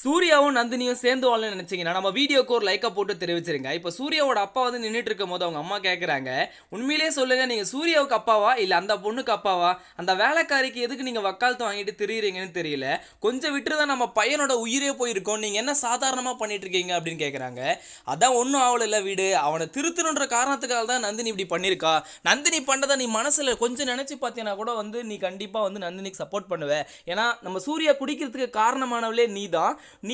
சூர்யாவும் நந்தினியும் சேர்ந்து வாழணும்னு நினைச்சீங்கன்னா நம்ம வீடியோக்கு ஒரு லைக்கை போட்டு தெரிவிச்சிருங்க. இப்போ சூர்யாவோட அப்பா வந்து நின்றுட்டு இருக்கும் போது அவங்க அம்மா கேட்குறாங்க, உண்மையிலேயே சொல்லுங்க, நீங்க சூர்யாவுக்கு அப்பாவா இல்லை அந்த பொண்ணுக்கு அப்பாவா? அந்த வேலைக்காரிக்கு எதுக்கு நீங்க வக்காலத்து வாங்கிட்டு திரியிறீங்கன்னு தெரியல. கொஞ்சம் விட்டுருதான் நம்ம பையனோட உயிரே போயிருக்கோம், நீங்க என்ன சாதாரணமா பண்ணிட்டு இருக்கீங்க அப்படின்னு கேட்குறாங்க. அதான் ஒன்றும் ஆவல வீடு, அவனை திருத்தணுன்ற காரணத்துக்காக தான் நந்தினி இப்படி பண்ணியிருக்கா. நந்தினி பண்ணதை நீ மனசுல கொஞ்சம் நினைச்சு பார்த்தீங்கன்னா கூட வந்து நீ கண்டிப்பா வந்து நந்தினிக்கு சப்போர்ட் பண்ணுவ. ஏன்னா நம்ம சூர்யா குடிக்கிறதுக்கு காரணமானவளே நீ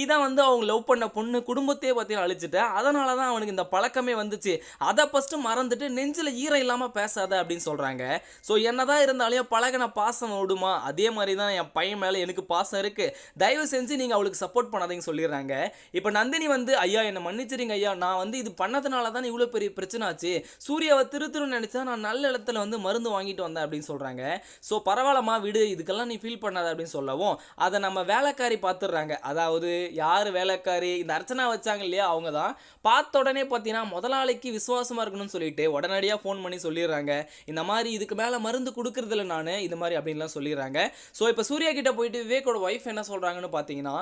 தான் வந்து அவங்க லவ் பண்ண பொண்ணு குடும்பத்தையே பார்த்தீங்கன்னா அழிச்சிட்ட. அதனால தான் அவனுக்கு இந்த பழக்கமே வந்துச்சு. அதை ஃபஸ்ட்டு மறந்துட்டு நெஞ்சில் ஈரம் இல்லாமல் பேசாத அப்படின்னு சொல்கிறாங்க. ஸோ என்னதான் இருந்தாலும் பழகின பாசம் விடுமா, அதே மாதிரி தான் என் பையன் மேலே எனக்கு பாசம் இருக்குது, தயவு செஞ்சு நீங்கள் அவளுக்கு சப்போர்ட் பண்ணாதீங்கன்னு சொல்லிடுறாங்க. இப்போ நந்தினி வந்து, ஐயா என்னை மன்னிச்சிருங்க ஐயா, நான் வந்து இது பண்ணதுனால தான் இவ்வளோ பெரிய பிரச்சனை ஆச்சு, சூர்யாவை திருத்தணும்னு நினச்சா நான் நல்ல இடத்துல வந்து மருந்து வாங்கிட்டு வந்தேன் அப்படின்னு சொல்கிறாங்க. ஸோ பரவாயில்லம்மா விடு, இதுக்கெல்லாம் நீ ஃபீல் பண்ணாத அப்படின்னு சொல்லவும் அதை நம்ம வேலைக்காரி பார்த்துடுறாங்க. அதாவது யார் வேலைக்காரி, இந்த அர்ச்சனா வச்சாங்க இல்லையா, அவங்க தான் பார்த்த உடனே பார்த்தீங்கன்னா முதலாளிக்கு விசுவாசமாக இருக்கணும்னு சொல்லிட்டு உடனடியாக ஃபோன் பண்ணி சொல்லிடுறாங்க, இந்த மாதிரி இதுக்கு மேலே மருந்து கொடுக்குறதில்ல நான் இது மாதிரி அப்படின்லாம் சொல்லிடுறாங்க. ஸோ இப்போ சூர்யா கிட்ட போயிட்டு விவேக்கோட ஒய்ஃப் என்ன சொல்கிறாங்கன்னு பார்த்தீங்கன்னா,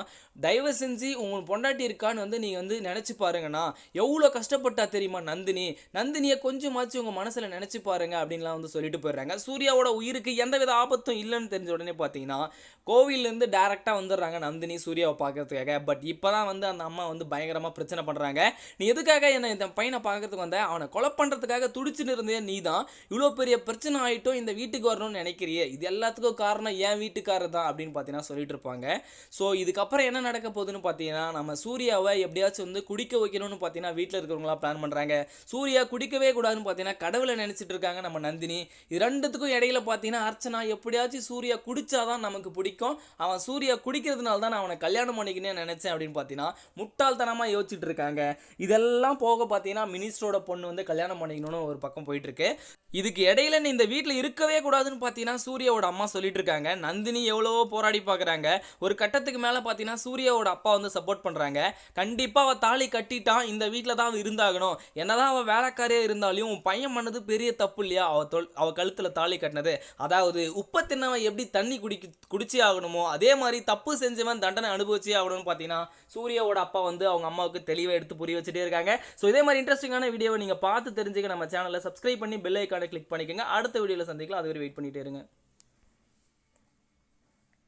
தயவு செஞ்சு உங்களுக்கு பொண்டாட்டி இருக்கான்னு வந்து நீங்கள் வந்து நினச்சி பாருங்கண்ணா, எவ்வளோ கஷ்டப்பட்டா தெரியுமா நந்தினியை கொஞ்சமாச்சு உங்கள் மனசில் நினச்சி பாருங்க அப்படின்லாம் வந்து சொல்லிட்டு போயிடுறாங்க. சூர்யாவோட உயிருக்கு எந்தவித ஆபத்தும் இல்லைன்னு தெரிஞ்ச உடனே பார்த்தீங்கன்னா கோவிலேருந்து டேரெக்டாக வந்துடுறாங்க நந்தினி சூர்யாவை பார்க்கறதுக்காக. பட் இப்போ தான் வந்து அந்த அம்மா வந்து பயங்கரமாக பிரச்சனை பண்ணுறாங்க. நீ எதுக்காக என்னை இந்த பையனை பார்க்கறதுக்கு வந்த, அவனை கொலை பண்ணுறதுக்காக துடிச்சுன்னு இருந்தே நீ தான், இவ்வளோ பெரிய பிரச்சனை ஆகிட்டும் இந்த வீட்டுக்கு வரணும்னு நினைக்கிறியே, இது எல்லாத்துக்கும் காரணம் என் வீட்டுக்காரர் தான் அப்படின்னு பார்த்தீங்கன்னா சொல்லிட்டு இருப்பாங்க. ஸோ இதுக்கப்புறம் என்ன நடக்க போகுதுன்னு பார்த்தீங்கன்னா, நம்ம சூர்யாவை எப்படியாச்சும் வந்து குடிக்க வைக்கணும்னு பார்த்தீங்கன்னா வீட்டில் இருக்கிறவங்களாம் பிளான் பண்ணுறாங்க. சூர்யா குடிக்கவே கூடாதுன்னு பார்த்தீங்கன்னா கடவுளை நினச்சிட்டு இருக்காங்க நம்ம நந்தினி. இது ரெண்டுத்துக்கும் இடையில பார்த்தீங்கன்னா அர்ச்சனா, எப்படியாச்சும் சூர்யா குடிச்சாதான் நமக்கு பிடிக்கும், அவன் சூர்யா குடிக்கிறதுனால தான் நான் அவனை கல்யாணம் பண்ணிக்கினே நினைச்சேன் அப்படின்னு பார்த்தீங்கன்னா முட்டாள்தனமாக யோசிச்சுட்டு இருக்காங்க. இதெல்லாம் போக பார்த்தீங்கன்னா மினிஸ்டரோட பொண்ணு வந்து கல்யாணம் பண்ணிக்கணும்னு ஒரு பக்கம் போயிட்டு இருக்கு. இதுக்கு இடையில நீ இந்த வீட்டில் இருக்கவே கூடாதுன்னு பார்த்தீங்கன்னா சூர்யாவோட அம்மா சொல்லிட்டு இருக்காங்க. நந்தினி எவ்வளவோ போராடி பார்க்குறாங்க. ஒரு கட்டத்துக்கு மேலே பார்த்தீங்கன்னா சூர்யாவோட அப்பா வந்து சப்போர்ட் பண்ணுறாங்க. கண்டிப்பாக அவள் தாலி கட்டிட்டான், இந்த வீட்டில் தான் அவள் இருந்தாகணும், என்னதான் அவள் வேலைக்காரியாக இருந்தாலும் உன் பையன் பண்ணது பெரிய தப்பு இல்லையா, அவள் கழுத்தில் தாலி கட்டினது. அதாவது உப்பை தின்னவன் எப்படி தண்ணி குடிச்சே ஆகணுமோ அதே மாதிரி தப்பு செஞ்சவன் தண்டனை அனுபவிச்சே ஆகணும்னு பார்த்தீங்கன்னா சூர்யாவோட அப்பா வந்து அவங்க அம்மாவுக்கு தெளிவாக எடுத்து புரிய வச்சுட்டே இருக்காங்க. ஸோ இதே மாதிரி இன்ட்ரெஸ்டிங்கான வீடியோவை நீங்கள் பார்த்து தெரிஞ்சுக்க நம்ம சேனலை சப்ஸ்கிரைப் பண்ணி பெல் ஐக்கானை கிளிக் பண்ணிக்கோங்க. அடுத்த வீடியோவில் சந்திக்கலாம், அதுவரை வெயிட் பண்ணிட்டே இருங்க.